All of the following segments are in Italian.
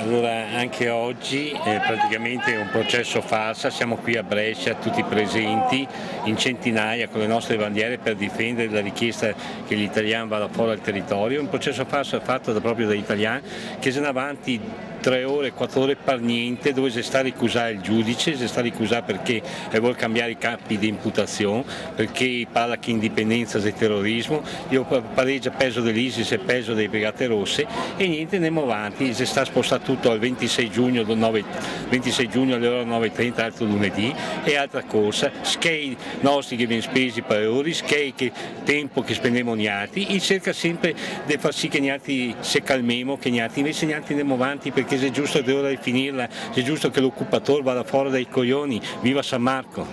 Allora, anche oggi praticamente è un processo farsa, siamo qui a Brescia tutti presenti in centinaia con le nostre bandiere per difendere la richiesta che gli italiani vadano fuori dal territorio, un processo farsa fatto proprio dagli italiani che se ne avanti 3 ore, 4 ore per niente, dove si sta a ricusare il giudice, si sta a ricusare perché vuole cambiare i capi di imputazione, perché parla che indipendenza del terrorismo, io pareggia peso dell'ISIS e peso delle Brigate Rosse e niente, andiamo avanti, si sta spostando tutto al 26 giugno, 26 giugno alle ore 9:30, altro lunedì, e altra corsa, skate nostri che vengono spesi per ore, skate tempo che spendiamo gli altri, e cerca sempre di far sì che gli altri si calmemo, che gli altri invece gli altri andiamo avanti perché se è giusto che è ora di finirla, se è giusto che l'occupatore vada fuori dai coglioni, viva San Marco!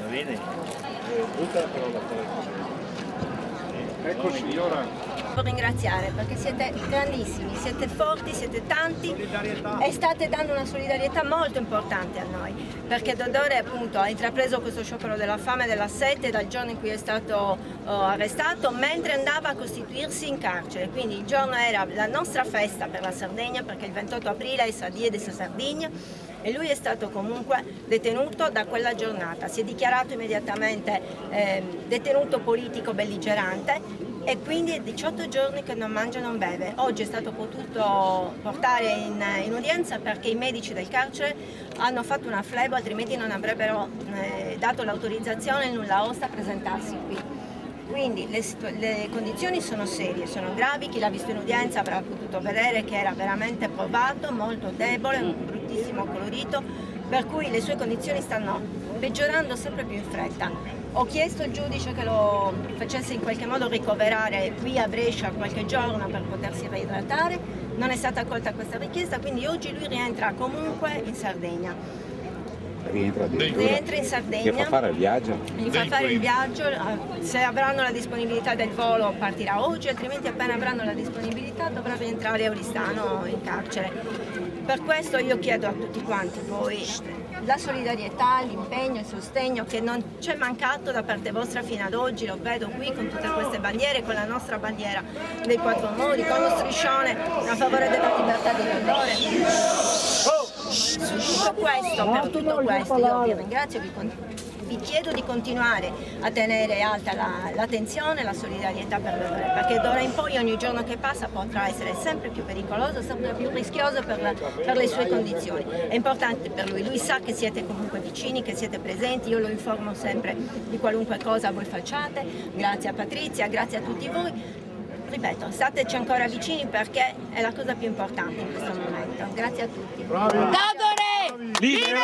Va bene? Ecco signora. Devo ringraziare perché siete grandissimi, siete forti, siete tanti e state dando una solidarietà molto importante a noi, perché Dodore appunto ha intrapreso questo sciopero della fame e della sete dal giorno in cui è stato arrestato, mentre andava a costituirsi in carcere, quindi il giorno era la nostra festa per la Sardegna, perché il 28 aprile è Dia della Sardegna e lui è stato comunque detenuto da quella giornata, si è dichiarato immediatamente detenuto politico belligerante e quindi è 18 giorni che non mangia e non beve. Oggi è stato potuto portare in udienza perché i medici del carcere hanno fatto una flebo, altrimenti non avrebbero dato l'autorizzazione in nulla osta a presentarsi qui. Quindi le condizioni sono serie, sono gravi, chi l'ha visto in udienza avrà potuto vedere che era veramente provato, molto debole, bruttissimo colorito, per cui le sue condizioni stanno peggiorando sempre più in fretta. Ho chiesto al giudice che lo facesse in qualche modo ricoverare qui a Brescia qualche giorno per potersi reidratare, non è stata accolta questa richiesta, quindi oggi lui rientra comunque in Sardegna. Rientra in Sardegna. Che fa fare il viaggio? Gli fa fare il viaggio, se avranno la disponibilità del volo partirà oggi, altrimenti appena avranno la disponibilità dovrà rientrare a Oristano in carcere. Per questo io chiedo a tutti quanti voi la solidarietà, l'impegno, il sostegno che non c'è mancato da parte vostra fino ad oggi, lo vedo qui con tutte queste bandiere, con la nostra bandiera dei 4 amori, con lo striscione a favore della libertà di Dodore. Su tutto questo, per tutto questo io vi ringrazio, vi chiedo di continuare a tenere alta l'attenzione e la solidarietà per Dodore, perché d'ora in poi ogni giorno che passa potrà essere sempre più pericoloso, sempre più rischioso per le sue condizioni. È importante per lui sa che siete comunque vicini, che siete presenti, io lo informo sempre di qualunque cosa voi facciate, grazie a Patrizia, grazie a tutti voi. Ripeto, stateci ancora vicini perché è la cosa più importante in questo momento. Grazie a tutti. Dodore! Libero!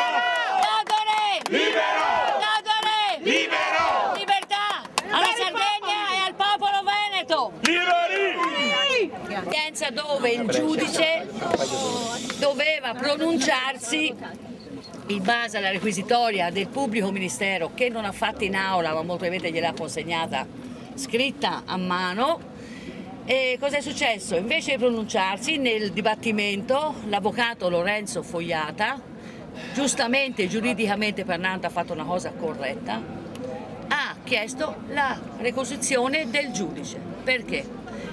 Dodore! Libero! Dodore! Libero! Libertà alla Sardegna e al popolo veneto! Liberi! Udienza dove il giudice doveva pronunciarsi in base alla requisitoria del pubblico ministero che non ha fatto in aula, ma molto probabilmente gliel'ha consegnata scritta a mano. E cosa è successo? Invece di pronunciarsi nel dibattimento, l'avvocato Lorenzo Fogliata, giustamente giuridicamente parlando ha fatto una cosa corretta, ha chiesto la ricostruzione del giudice. Perché?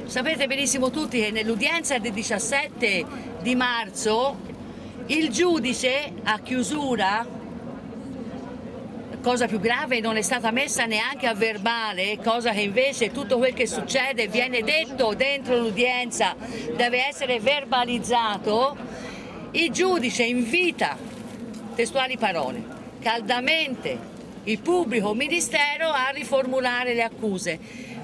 Sapete benissimo tutti che nell'udienza del 17 di marzo il giudice a chiusura, cosa più grave, non è stata messa neanche a verbale, cosa che invece tutto quel che succede viene detto dentro l'udienza, deve essere verbalizzato. Il giudice invita, testuali parole, caldamente il pubblico ministero a riformulare le accuse.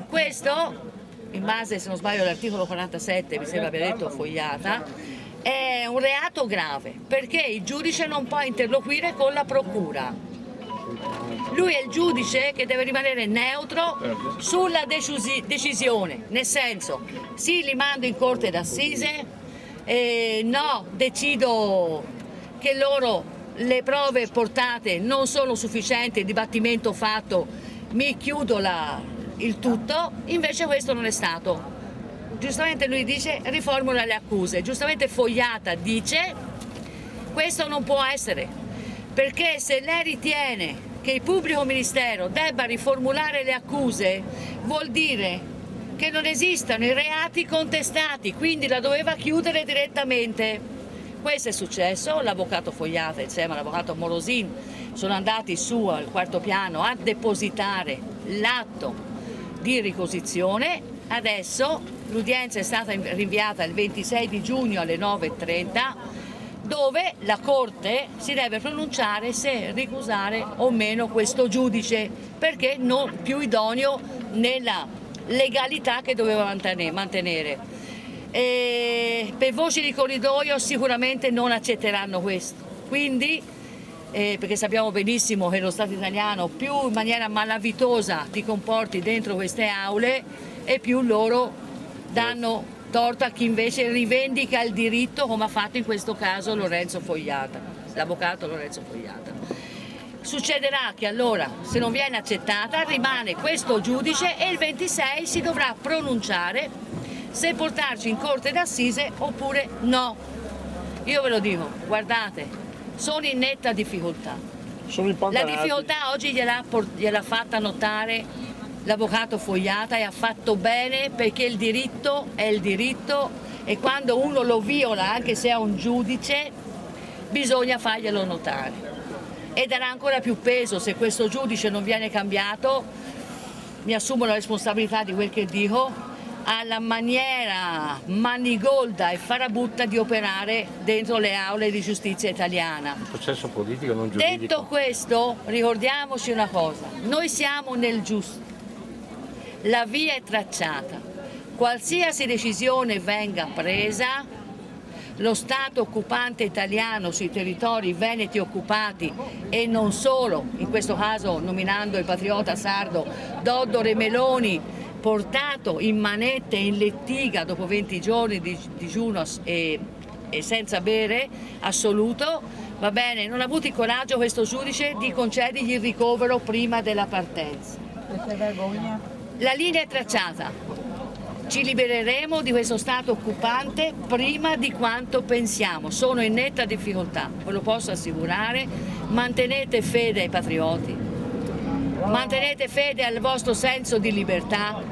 Questo, in base, se non sbaglio, all'articolo 47, mi sembra abbia detto Fogliata, è un reato grave, perché il giudice non può interloquire con la procura. Lui è il giudice che deve rimanere neutro sulla decisione, nel senso, sì, li mando in corte d'assise, no, decido che le prove portate non sono sufficienti, il dibattimento fatto, mi chiudo il tutto, invece questo non è stato. Giustamente lui dice riformula le accuse, giustamente Fogliata dice questo non può essere, perché se lei ritiene che il pubblico ministero debba riformulare le accuse vuol dire che non esistano i reati contestati, quindi la doveva chiudere direttamente. Questo è successo, l'avvocato Fogliata insieme all'avvocato Morosin sono andati su al quarto piano a depositare l'atto di riquisizione. Adesso l'udienza è stata rinviata il 26 di giugno alle 9:30, dove la Corte si deve pronunciare se ricusare o meno questo giudice, perché non più idoneo nella legalità che doveva mantenere. E per voci di corridoio sicuramente non accetteranno questo, quindi perché sappiamo benissimo che lo Stato italiano più in maniera malavitosa ti comporti dentro queste aule e più loro danno torto a chi invece rivendica il diritto, come ha fatto in questo caso Lorenzo Fogliata, l'avvocato Lorenzo Fogliata. Succederà che allora, se non viene accettata, rimane questo giudice e il 26 si dovrà pronunciare se portarci in corte d'assise oppure no. Io ve lo dico, guardate, sono in netta difficoltà. La difficoltà oggi gliel'ha fatta notare l'avvocato Fogliata e ha fatto bene, perché il diritto è il diritto e quando uno lo viola, anche se è un giudice, bisogna farglielo notare. E darà ancora più peso se questo giudice non viene cambiato, mi assumo la responsabilità di quel che dico, alla maniera manigolda e farabutta di operare dentro le aule di giustizia italiana. Un processo politico, non giuridico. Detto questo, ricordiamoci una cosa, noi siamo nel giusto, la via è tracciata, qualsiasi decisione venga presa, lo Stato occupante italiano sui territori veneti occupati e non solo, in questo caso nominando il patriota sardo Doddo Meloni, portato in manette e in lettiga dopo 20 giorni di digiuno e senza bere assoluto, va bene, non ha avuto il coraggio questo giudice di concedergli il ricovero prima della partenza. La linea è tracciata, ci libereremo di questo Stato occupante prima di quanto pensiamo, sono in netta difficoltà, ve lo posso assicurare, mantenete fede ai patrioti. Mantenete fede al vostro senso di libertà.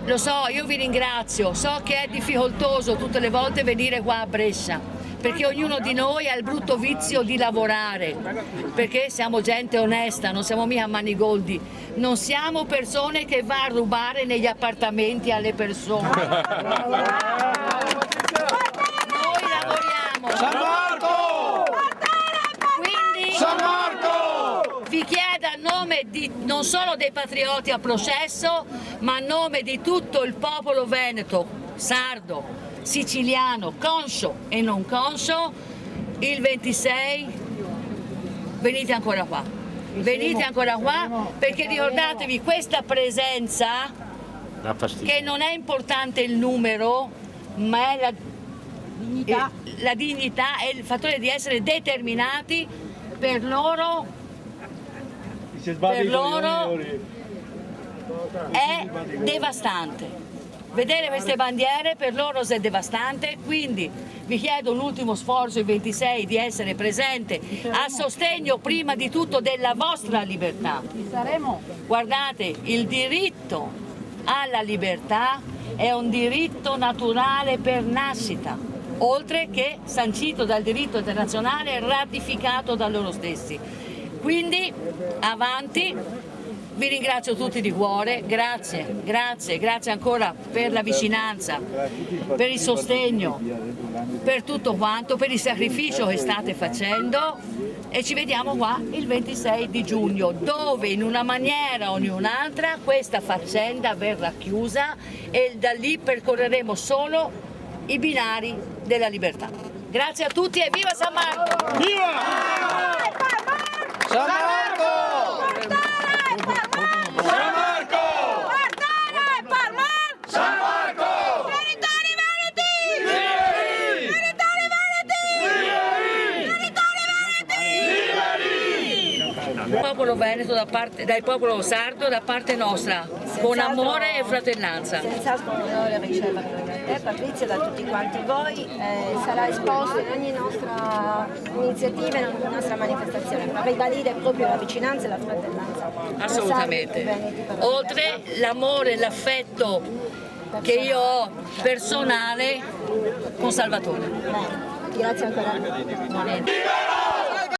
Lo so, io vi ringrazio, so che è difficoltoso tutte le volte venire qua a Brescia, perché ognuno di noi ha il brutto vizio di lavorare, perché siamo gente onesta, non siamo mica manigoldi, non siamo persone che va a rubare negli appartamenti alle persone. Noi lavoriamo. San Marco! Quindi San Marco! vi chiedo a nome non solo dei patrioti a processo, ma a nome di tutto il popolo veneto, sardo, siciliano, conscio e non conscio, il 26 venite ancora qua. Venite ancora qua, perché ricordatevi questa presenza, che non è importante il numero, ma è la dignità e il fattore di essere determinati. Per loro è devastante. Vedere queste bandiere per loro è devastante, quindi vi chiedo un ultimo sforzo il 26 di essere presente a sostegno prima di tutto della vostra libertà. Guardate, il diritto alla libertà è un diritto naturale per nascita, oltre che sancito dal diritto internazionale e ratificato da loro stessi. Quindi avanti, vi ringrazio tutti di cuore, grazie, grazie, grazie ancora per la vicinanza, per il sostegno, per tutto quanto, per il sacrificio che state facendo e ci vediamo qua il 26 di giugno, dove in una maniera o in un'altra questa faccenda verrà chiusa e da lì percorreremo solo i binari della libertà. Grazie a tutti e viva San Marco! Viva! San Marco! San Marco! San Marco! Genitori veneti! Liberi! Genitori veneti! Liberi! Genitori veneti! Il popolo veneto dal popolo sardo da parte nostra, con amore e fratellanza. Senz'altro un onore riceverlo da te, Patrizia, da tutti quanti voi. Sarà esposto in ogni nostra iniziativa, in ogni nostra manifestazione, per ribadire proprio la vicinanza e la fratellanza. Assolutamente. Oltre l'amore e l'affetto che io ho personale con Salvatore. Bene, grazie ancora. Libera!